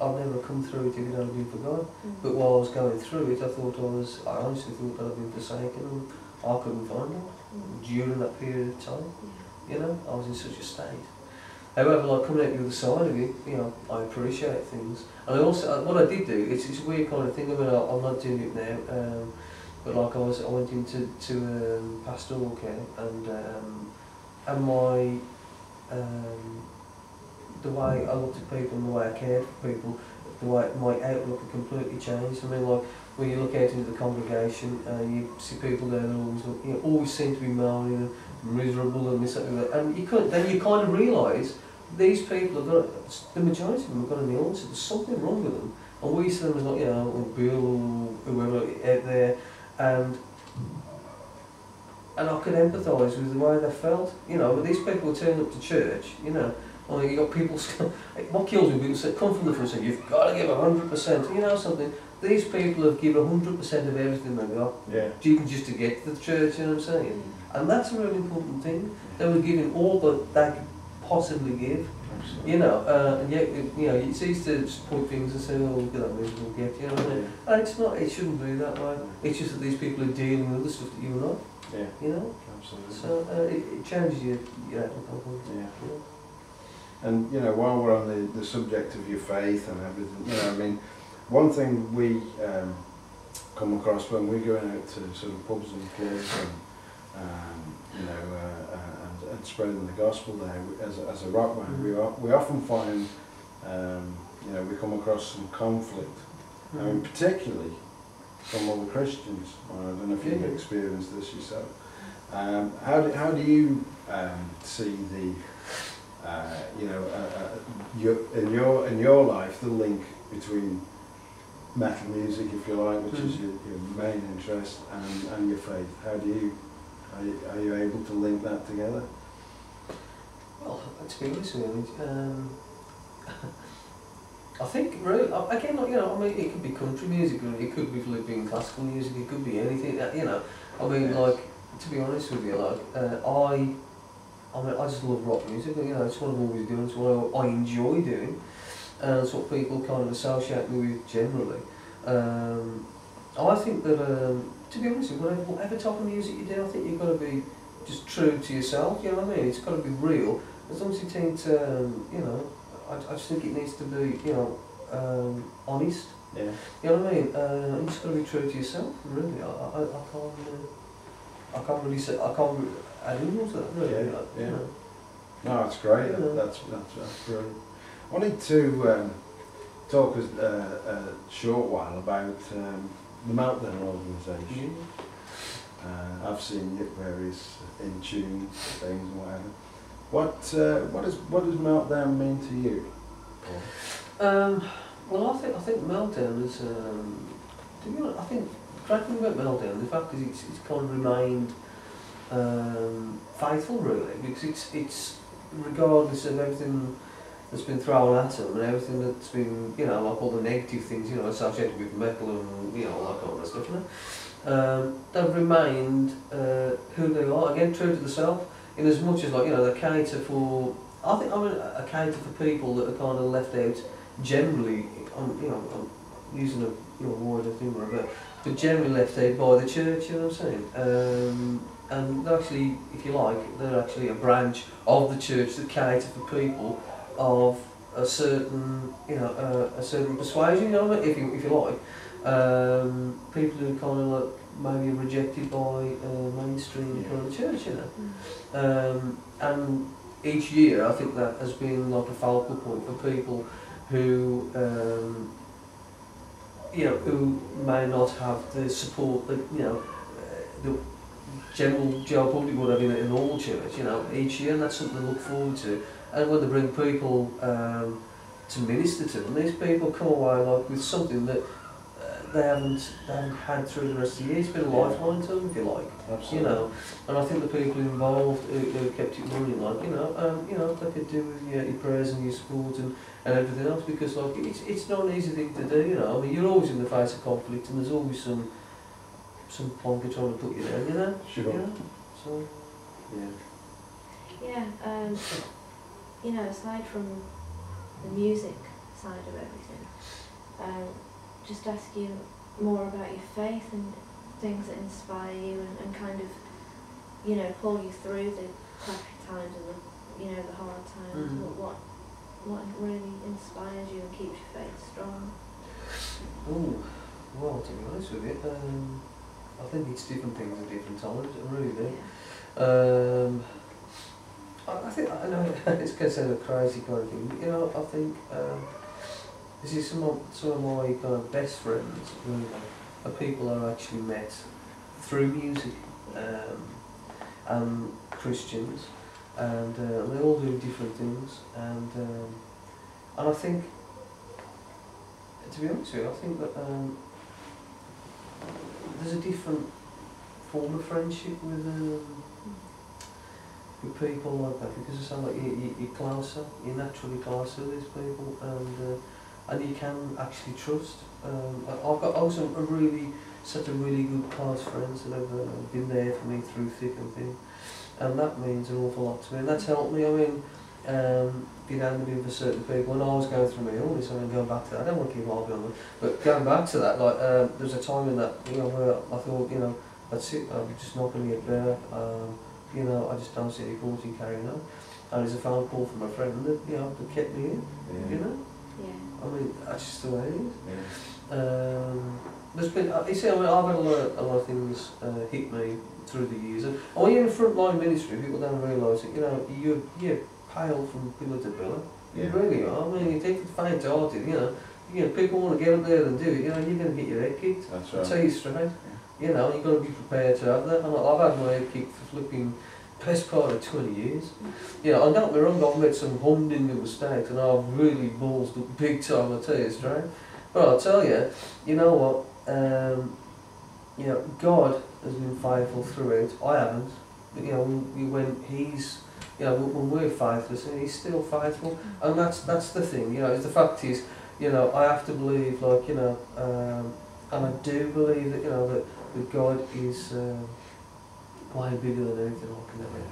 I've never come through it if it hadn't been for God. But while I was going through it, I honestly thought that I'd been forsaken and I couldn't find it during that period of time. You know, I was in such a state. However, like coming out the other side of it, you know, I appreciate things. And I also, what I did do, it's a weird kind of thing. I mean, I'm not doing it now, but like I went into pastoral care, and my the way I looked at people and the way I cared for people, the way my outlook had completely changed. I mean, like when you look out into the congregation and you see people there that always look, you know, always seem to be moaning and miserable and this and that, and then you kind of realise these people have got, the majority of them have got an illness. There's something wrong with them, and we see them as like, you know, Bill or whoever out there, and I could empathise with the way they felt, you know. But these people turn up to church, you know. I mean, you got people. What kills me? People say, "Come from the front and say you've got to give 100%." You know something? These people have given 100% of everything they got. Yeah. Just to get to the church. You know what I'm saying? And that's a really important thing. They were giving all that they could possibly give. Absolutely. You know, and yet, you know, it's easy to just point things and say, "Oh, look at that miserable get." You know what I mean? And it's not. It shouldn't be that way. It's just that these people are dealing with other stuff that you're not. Yeah. You know. Absolutely. So it changes your outlook. Yeah. You know? And, you know, while we're on the subject of your faith and everything, you know, I mean, one thing we come across when we're going out to sort of pubs and clubs and, you know, and spreading the gospel there, as a rock band, we often find, you know, we come across some conflict. I mean, particularly from other Christians. I don't know if you've experienced this yourself. How do you see the you know, in your life, the link between metal music, if you like, which is your main interest, and your faith? How do you, are you able to link that together? Well, to be honest with you, I think really, again, you know, I mean, it could be country music, it could be flipping classical music, it could be anything, you know. I mean, like, to be honest with you, like, I mean, I just love rock music, you know, it's what I've always done, it's what I enjoy doing, and it's what people kind of associate me with generally. I think that, to be honest with you, whatever type of music you do, I think you've got to be just true to yourself, you know what I mean? It's got to be real, as long as you tend to, you know, I just think it needs to be, you know, honest. Yeah. You know what I mean? You just got to be true to yourself, really. I can't really say, I can't add rules to that, really. Yeah, yeah. You know. No, that's great. Yeah. That's brilliant. I wanted to talk a short while about the Meltdown organisation. Yeah. I've seen you at various in tune things and whatever. What does Meltdown mean to you, Paul? Well, I think Meltdown is, to be honest, I think the great thing about Meltdown, the fact is it's kind of remained faithful, really, because it's regardless of everything that's been thrown at them and everything that's been, you know, like all the negative things, you know, associated with metal and, you know, all that kind of stuff, you know, they've remained who they are, again, true to themselves, in as much as, like, you know, they cater for, I cater for people that are kind of left out generally, you know, I'm using a wider thing, but generally left out by the church, you know what I'm saying? And they're actually, if you like, they're actually a branch of the church that cater for people of a certain, you know, a certain persuasion, you know, if you like. People who are kind of like maybe rejected by mainstream kind of church, you know. And each year, I think that has been like a focal point for people who, you know, who may not have the support that, you know, the general public would have in a normal church, you know, each year, and that's something to look forward to. And when they bring people to minister to them, these people come away like with something that they haven't had through the rest of the year. It's been a lifeline to them, if you like. Absolutely. You know, and I think the people involved who kept it running, like, you know, they could do with your prayers and your support and everything else, because like it's not an easy thing to do, you know. I mean, you're always in the face of conflict, and there's always some plonker trying to put you down, you know. Sure. You know? So, yeah. Yeah. You know, aside from the music side of everything. Just ask you more about your faith and things that inspire you and kind of, you know, pull you through the crappy times and the, you know, the hard times. What really inspires you and keeps your faith strong? Oh, well, to be honest with you, I think it's different things at different times. I really do. I think, I know it's going to sound a crazy kind of thing, but you know, I think this is some of my kind of best friends really are people I actually met through music, and Christians, and they all do different things, and I think, to be honest with you, I think that there's a different form of friendship with people like that, because it's like you're closer, you're naturally closer to these people, and you can actually trust. I've got also such a really good close friends that have been there for me through thick and thin, and that means an awful lot to me, and that's helped me. I mean, being able to be with certain people. When I was going through my illness, I mean, going back to that, I don't want to keep harping on it, but going back to that, like, there was a time in that, you know, where I thought, you know, that's it, I'm just not going to get better, you know, I just don't see any point in carrying on. And there's a phone call from a friend that, you know, that kept me in, you know? Yeah. I mean, that's just the way it is. Yeah. There's been, you see, I mean, I've had a lot of things hit me through the years. And when you're in frontline ministry, people don't realise that, you know, you're pale from pillar to pillar. You really are. I mean, you take the faint-hearted, you know, people want to get up there and do it, you know, you're going to get your head kicked. That's right. I'll tell you straight. Yeah. You know, you've got to be prepared to have that. And I've had my head kicked for flipping best part of 20 years. You know, and don't get me wrong, I've made some humdinger mistakes and I've really balls up big time, I'll tell you straight. But I'll tell you, you know what, you know, God has been faithful through it. I haven't. But, you know, when He's, you know, when we're faithless, He's still faithful. And that's the thing, you know, the fact is, you know, I have to believe, like, you know, and I do believe that, you know, that God is way bigger than anything I can ever,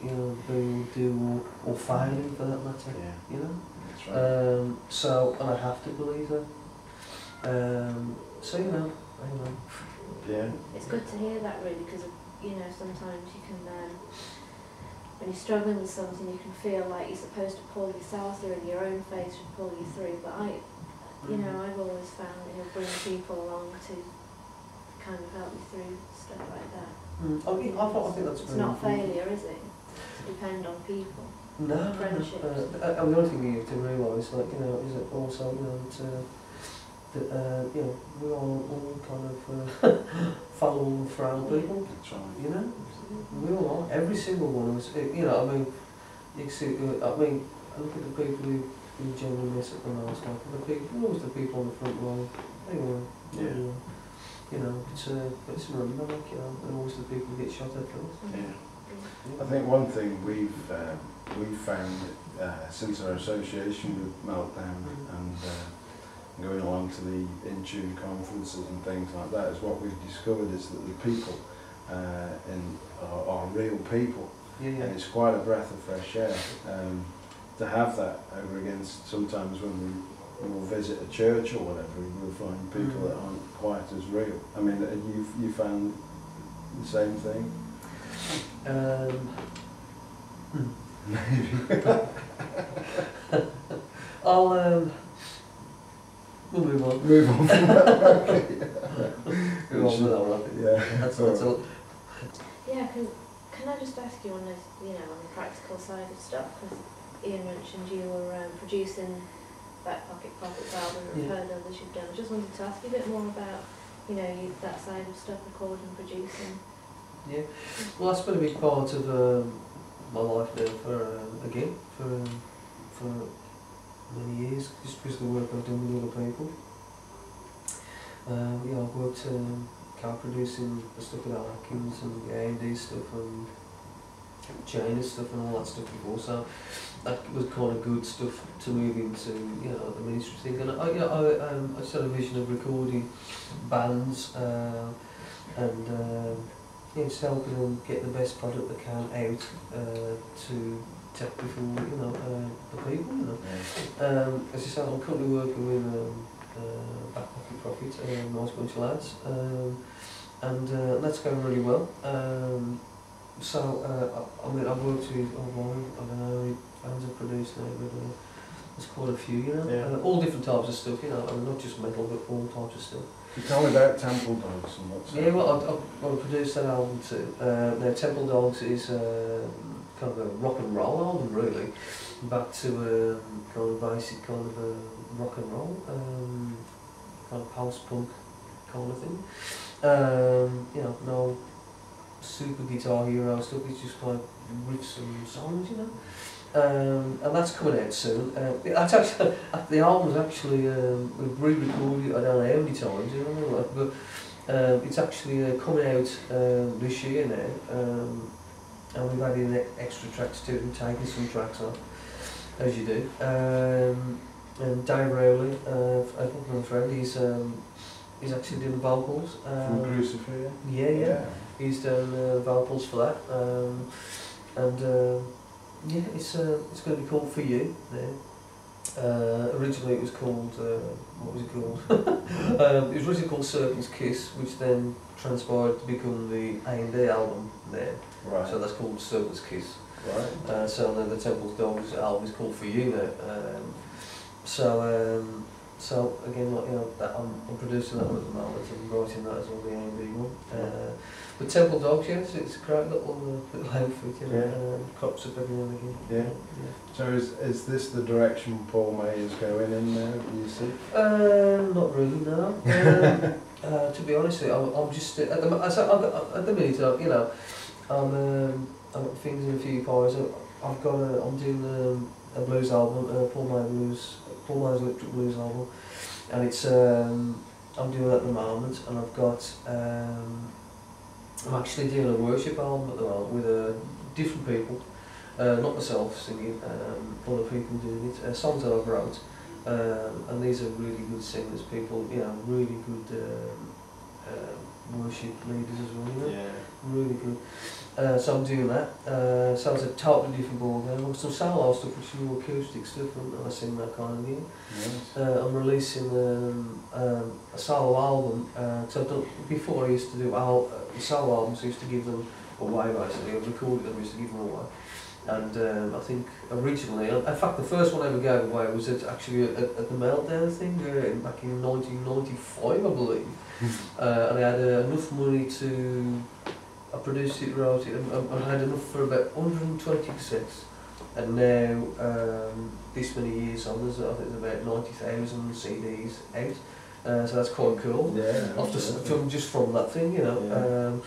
you know, be or do or fail in, for that matter. Yeah. You know. That's right. So, and I have to believe that. So, you know. Yeah. It's good to hear that, really, because, you know, sometimes you can, when you're struggling with something, you can feel like you're supposed to pull yourself through and your own faith should pull you through. But you know, I've always found that He'll bring people along to kind of help you through stuff like that. I think that's it's not failure, is it? To depend on people. No, friendships. The only thing you have to realise, like, you know, is that also, you know, that you know, we all kind of follow frail people. That's right. You know, we all are. Every single one of us. You know, I mean, you can see. I mean, I look at the people who generally mess up the most. Like the people, always the people on the front line. They were. Yeah. You know, it's remember, like, you know, and always the people who get shot at first. Yeah. I think one thing we've found since our association with Meltdown and going along to the in-tune conferences and things like that, is what we've discovered is that the people are real people. Yeah. And it's quite a breath of fresh air to have that over against sometimes when we'll visit a church or whatever, we'll find people that aren't quite as real. I mean, you found the same thing? Maybe. We'll move on. Move on from that. Okay. Move on with that one. Yeah. That's all. Yeah, can I just ask you on the, you know, on the practical side of stuff, because Ian mentioned you were producing Back Pocket Prophets album, and I've heard others you've done. I just wanted to ask you a bit more about, you know, that side of stuff, recording, producing. Yeah, well, that's been a big part of my life now for many years, just because of the work I've done with other people. Yeah, I've worked co-producing the stuff with Al Atkins and the A&D stuff and China stuff and all that stuff before, so that was kind of good stuff to move into, you know, the ministry thing. And I just had a vision of recording bands and just helping them get the best product they can out to protective for the people. Yeah. As you said, I'm currently working with Back Pocket Profit, a nice bunch of lads, and that's going really well. I mean, I've worked with, I don't know how many bands I've produced now, but there's quite a few, Yeah. all different types of stuff, I mean, not just metal, but all types of stuff. You tell me about Temple Dogs and what's Yeah, well, I produced that album too. Now, Temple Dogs is kind of a rock and roll album, really, back to kind of basic kind of rock and roll, kind of post-punk kind of thing. No super guitar hero stuff, it's just kind of riffs and songs, and that's coming out soon. That's actually, the album's actually, we've re-recorded it I don't know how many times, but it's actually coming out this year now, and we've added in extra tracks to it and taken some tracks off, as you do. And Dave Rowley, my friend, he's actually doing vocals. From Crucifix? Yeah. He's done vocals for that, yeah, it's going to be called For You now. Originally it was called, what was it called? It was originally called Serpent's Kiss, which then transpired to become the A&D album there. Right. So that's called Serpent's Kiss. Right. So then the Temple Dogs album is called For You now. So again, I'm producing that one at the moment, I'm writing that as well, the A&D one. But Temple Dogs, yes, it's a great little outfit, crops up every now and again. Yeah. So is this the direction Paul May is going in now, do you see? Not really, no. To be honest with you, I'm just, at the minute, I've got things in a few pies. I'm doing a blues album, Paul May's Electric Blues album, and it's, I'm doing that at the moment, and I've got, I'm actually doing a worship album at the moment with different people, not myself singing, other people doing it, songs that I've wrote, and these are really good singers, people, really good worship leaders as well, Yeah. really good. So I'm doing that, so it's a totally different ball game. I've got some solo stuff which is more acoustic stuff, and I sing that kind of game. Yes. I'm releasing a solo album, so I've done, before I used to do solo albums, I used to give them away basically, I've recorded them, I used to give them away. And I think originally, in fact the first one I ever gave away was actually at the Meltdown thing, back in 1995 I believe. And I had enough money to, I produced it, wrote it, and I had enough for about 120 cassettes. And now, this many years on, I think there's about 90,000 CDs out. So that's quite cool. Yeah. Just from that thing, Yeah.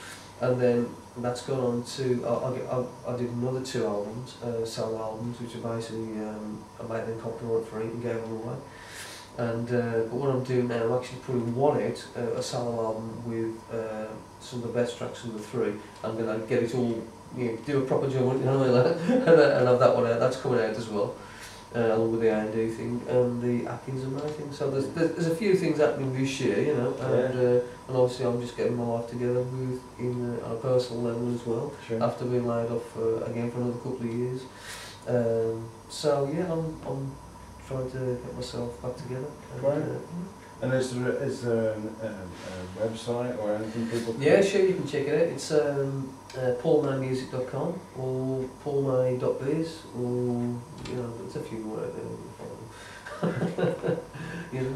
And then that's gone on to, I did another 2 albums, solo albums, which are basically, I made them copyright free and gave them away. And but what I'm doing now, I'm actually putting one out, a solo album with some of the best tracks from the 3. I'm going to get it all, do a proper job, and have that one out. That's coming out as well, along with the A&D thing and the Atkins and May thing. So there's a few things happening this year, and obviously I'm just getting my life together on a personal level as well. Sure. After being laid off again for another couple of years. So yeah, I'm trying to get myself back together. Right. And is there a website or anything people can... Yeah, sure, you can check it out. It's paulmaymusic.com or paulmay.biz, or there's a few more out there.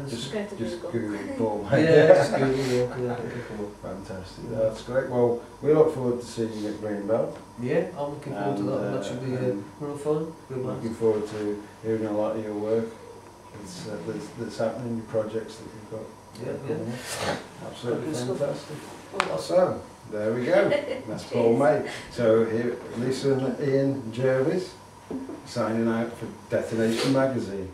Just Go to Google Google. Paul May. Yeah, just Google, Fantastic, that's great. Well, we look forward to seeing you at Greenbelt. Yeah, I'm looking forward to that, and that should be real fun. Good man. Looking forward to hearing a lot of your work. It's that's happening, your projects that you've got. Yeah. Absolutely Good stuff. fantastic. So, there we go. That's Paul May. So here, Lisa and Ian Jervis signing out for Detonation magazine.